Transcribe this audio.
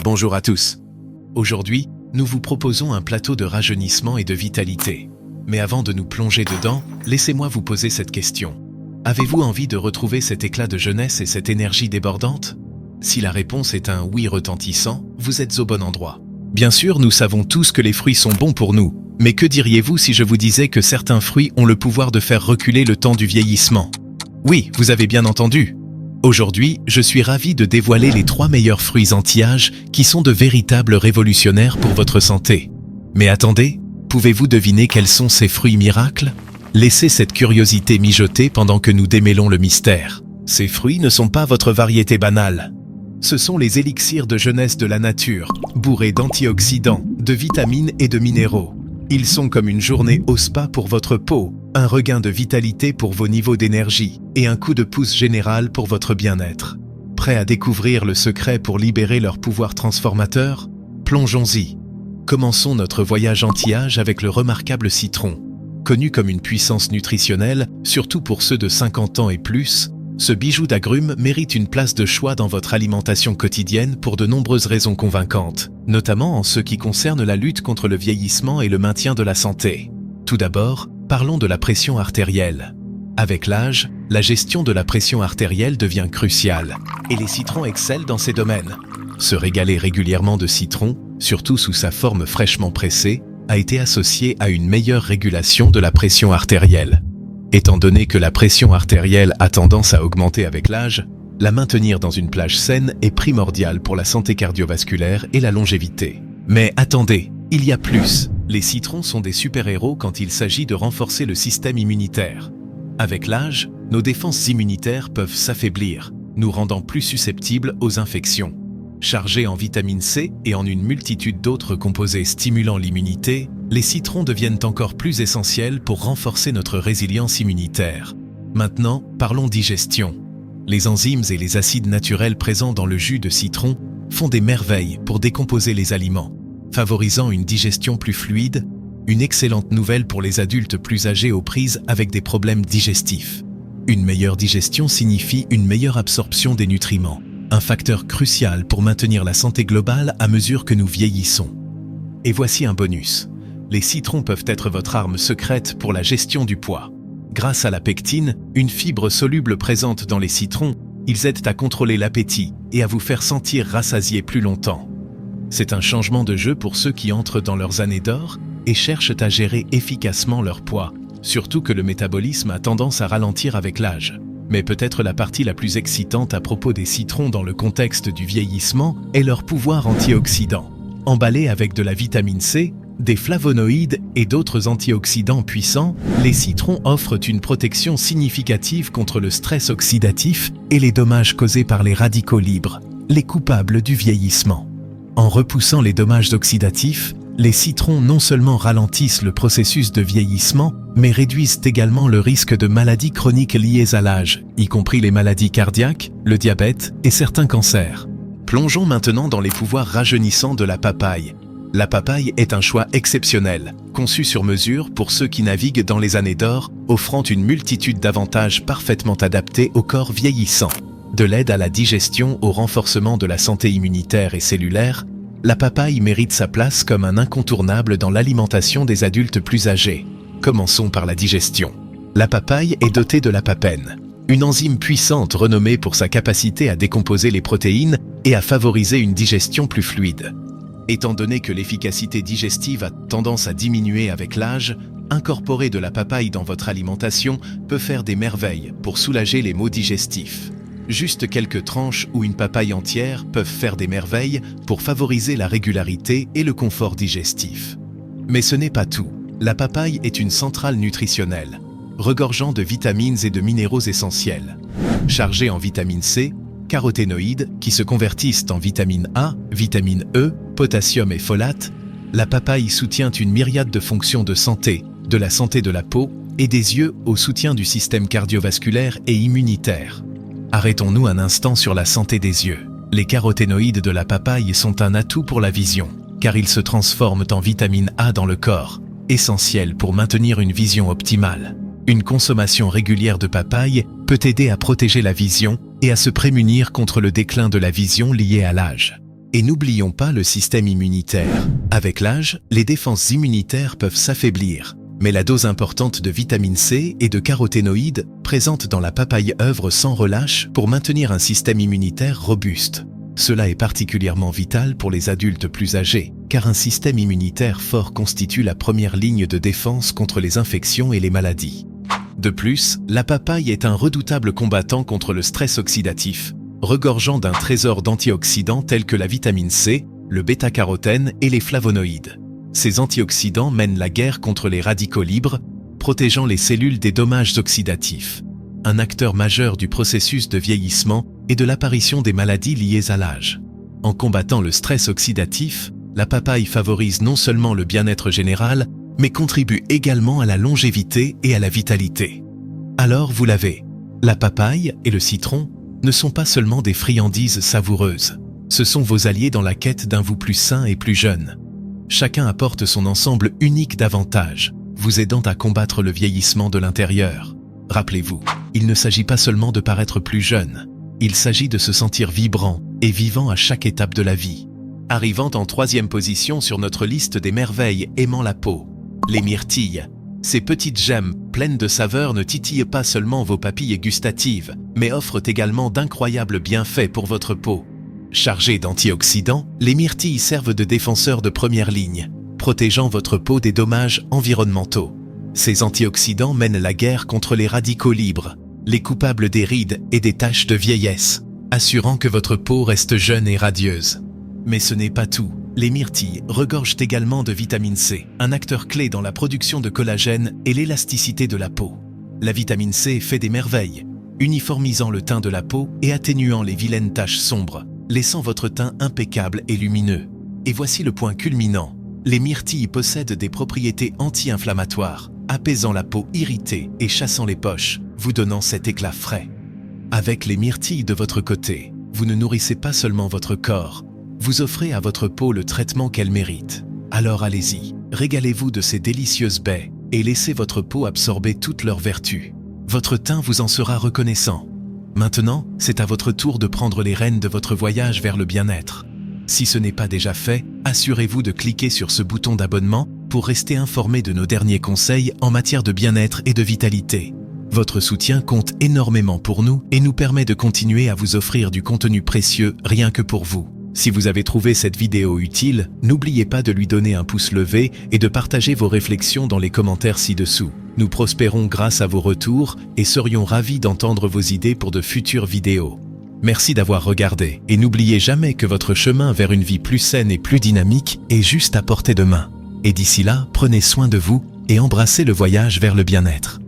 Bonjour à tous. Aujourd'hui, nous vous proposons un plateau de rajeunissement et de vitalité. Mais avant de nous plonger dedans, laissez-moi vous poser cette question. Avez-vous envie de retrouver cet éclat de jeunesse et cette énergie débordante? Si la réponse est un oui retentissant, vous êtes au bon endroit. Bien sûr, nous savons tous que les fruits sont bons pour nous, mais que diriez-vous si je vous disais que certains fruits ont le pouvoir de faire reculer le temps du vieillissement? Oui, vous avez bien entendu. Aujourd'hui, je suis ravi de dévoiler les 3 meilleurs fruits anti-âge qui sont de véritables révolutionnaires pour votre santé. Mais attendez, pouvez-vous deviner quels sont ces fruits miracles? Laissez cette curiosité mijoter pendant que nous démêlons le mystère. Ces fruits ne sont pas votre variété banale. Ce sont les élixirs de jeunesse de la nature, bourrés d'antioxydants, de vitamines et de minéraux. Ils sont comme une journée au spa pour votre peau, un regain de vitalité pour vos niveaux d'énergie et un coup de pouce général pour votre bien-être. Prêts à découvrir le secret pour libérer leur pouvoir transformateur? Plongeons-y. Commençons notre voyage anti-âge avec le remarquable citron. Connu comme une puissance nutritionnelle, surtout pour ceux de 50 ans et plus, ce bijou d'agrumes mérite une place de choix dans votre alimentation quotidienne pour de nombreuses raisons convaincantes, notamment en ce qui concerne la lutte contre le vieillissement et le maintien de la santé. Tout d'abord, parlons de la pression artérielle. Avec l'âge, la gestion de la pression artérielle devient cruciale, et les citrons excellent dans ces domaines. Se régaler régulièrement de citron, surtout sous sa forme fraîchement pressée, a été associé à une meilleure régulation de la pression artérielle. Étant donné que la pression artérielle a tendance à augmenter avec l'âge, la maintenir dans une plage saine est primordiale pour la santé cardiovasculaire et la longévité. Mais attendez, il y a plus. Les citrons sont des super-héros quand il s'agit de renforcer le système immunitaire. Avec l'âge, nos défenses immunitaires peuvent s'affaiblir, nous rendant plus susceptibles aux infections. Chargés en vitamine C et en une multitude d'autres composés stimulant l'immunité, les citrons deviennent encore plus essentiels pour renforcer notre résilience immunitaire. Maintenant, parlons digestion. Les enzymes et les acides naturels présents dans le jus de citron font des merveilles pour décomposer les aliments, favorisant une digestion plus fluide, une excellente nouvelle pour les adultes plus âgés aux prises avec des problèmes digestifs. Une meilleure digestion signifie une meilleure absorption des nutriments, un facteur crucial pour maintenir la santé globale à mesure que nous vieillissons. Et voici un bonus. Les citrons peuvent être votre arme secrète pour la gestion du poids. Grâce à la pectine, une fibre soluble présente dans les citrons, ils aident à contrôler l'appétit et à vous faire sentir rassasié plus longtemps. C'est un changement de jeu pour ceux qui entrent dans leurs années d'or et cherchent à gérer efficacement leur poids, surtout que le métabolisme a tendance à ralentir avec l'âge. Mais peut-être la partie la plus excitante à propos des citrons dans le contexte du vieillissement est leur pouvoir antioxydant. Emballés avec de la vitamine C, des flavonoïdes et d'autres antioxydants puissants, les citrons offrent une protection significative contre le stress oxydatif et les dommages causés par les radicaux libres, les coupables du vieillissement. En repoussant les dommages oxydatifs, les citrons non seulement ralentissent le processus de vieillissement, mais réduisent également le risque de maladies chroniques liées à l'âge, y compris les maladies cardiaques, le diabète et certains cancers. Plongeons maintenant dans les pouvoirs rajeunissants de la papaye. La papaye est un choix exceptionnel, conçu sur mesure pour ceux qui naviguent dans les années d'or, offrant une multitude d'avantages parfaitement adaptés au corps vieillissant. De l'aide à la digestion au renforcement de la santé immunitaire et cellulaire, la papaye mérite sa place comme un incontournable dans l'alimentation des adultes plus âgés. Commençons par la digestion. La papaye est dotée de la papène, une enzyme puissante renommée pour sa capacité à décomposer les protéines et à favoriser une digestion plus fluide. Étant donné que l'efficacité digestive a tendance à diminuer avec l'âge, incorporer de la papaye dans votre alimentation peut faire des merveilles pour soulager les maux digestifs. Juste quelques tranches ou une papaye entière peuvent faire des merveilles pour favoriser la régularité et le confort digestif. Mais ce n'est pas tout. La papaye est une centrale nutritionnelle, regorgeant de vitamines et de minéraux essentiels. Chargée en vitamine C, caroténoïdes qui se convertissent en vitamine A, vitamine E, potassium et folate, la papaye soutient une myriade de fonctions de santé, de la santé de la peau et des yeux au soutien du système cardiovasculaire et immunitaire. Arrêtons-nous un instant sur la santé des yeux. Les caroténoïdes de la papaye sont un atout pour la vision, car ils se transforment en vitamine A dans le corps, essentiel pour maintenir une vision optimale. Une consommation régulière de papaye peut aider à protéger la vision et à se prémunir contre le déclin de la vision lié à l'âge. Et n'oublions pas le système immunitaire. Avec l'âge, les défenses immunitaires peuvent s'affaiblir. Mais la dose importante de vitamine C et de caroténoïdes présente dans la papaye œuvre sans relâche pour maintenir un système immunitaire robuste. Cela est particulièrement vital pour les adultes plus âgés, car un système immunitaire fort constitue la première ligne de défense contre les infections et les maladies. De plus, la papaye est un redoutable combattant contre le stress oxydatif, regorgeant d'un trésor d'antioxydants tels que la vitamine C, le bêta-carotène et les flavonoïdes. Ces antioxydants mènent la guerre contre les radicaux libres, protégeant les cellules des dommages oxydatifs, un acteur majeur du processus de vieillissement et de l'apparition des maladies liées à l'âge. En combattant le stress oxydatif, la papaye favorise non seulement le bien-être général, mais contribue également à la longévité et à la vitalité. Alors vous l'avez, la papaye et le citron ne sont pas seulement des friandises savoureuses, ce sont vos alliés dans la quête d'un vous plus sain et plus jeune. Chacun apporte son ensemble unique d'avantages, vous aidant à combattre le vieillissement de l'intérieur. Rappelez-vous, il ne s'agit pas seulement de paraître plus jeune, il s'agit de se sentir vibrant et vivant à chaque étape de la vie. Arrivant en 3e position sur notre liste des merveilles aimant la peau, les myrtilles. Ces petites gemmes pleines de saveurs ne titillent pas seulement vos papilles gustatives, mais offrent également d'incroyables bienfaits pour votre peau. Chargées d'antioxydants, les myrtilles servent de défenseurs de première ligne, protégeant votre peau des dommages environnementaux. Ces antioxydants mènent la guerre contre les radicaux libres, les coupables des rides et des taches de vieillesse, assurant que votre peau reste jeune et radieuse. Mais ce n'est pas tout. Les myrtilles regorgent également de vitamine C, un acteur clé dans la production de collagène et l'élasticité de la peau. La vitamine C fait des merveilles, uniformisant le teint de la peau et atténuant les vilaines taches sombres, laissant votre teint impeccable et lumineux. Et voici le point culminant. Les myrtilles possèdent des propriétés anti-inflammatoires, apaisant la peau irritée et chassant les poches, vous donnant cet éclat frais. Avec les myrtilles de votre côté, vous ne nourrissez pas seulement votre corps, vous offrez à votre peau le traitement qu'elle mérite. Alors allez-y, régalez-vous de ces délicieuses baies et laissez votre peau absorber toutes leurs vertus. Votre teint vous en sera reconnaissant. Maintenant, c'est à votre tour de prendre les rênes de votre voyage vers le bien-être. Si ce n'est pas déjà fait, assurez-vous de cliquer sur ce bouton d'abonnement pour rester informé de nos derniers conseils en matière de bien-être et de vitalité. Votre soutien compte énormément pour nous et nous permet de continuer à vous offrir du contenu précieux rien que pour vous. Si vous avez trouvé cette vidéo utile, n'oubliez pas de lui donner un pouce levé et de partager vos réflexions dans les commentaires ci-dessous. Nous prospérons grâce à vos retours et serions ravis d'entendre vos idées pour de futures vidéos. Merci d'avoir regardé et n'oubliez jamais que votre chemin vers une vie plus saine et plus dynamique est juste à portée de main. Et d'ici là, prenez soin de vous et embrassez le voyage vers le bien-être.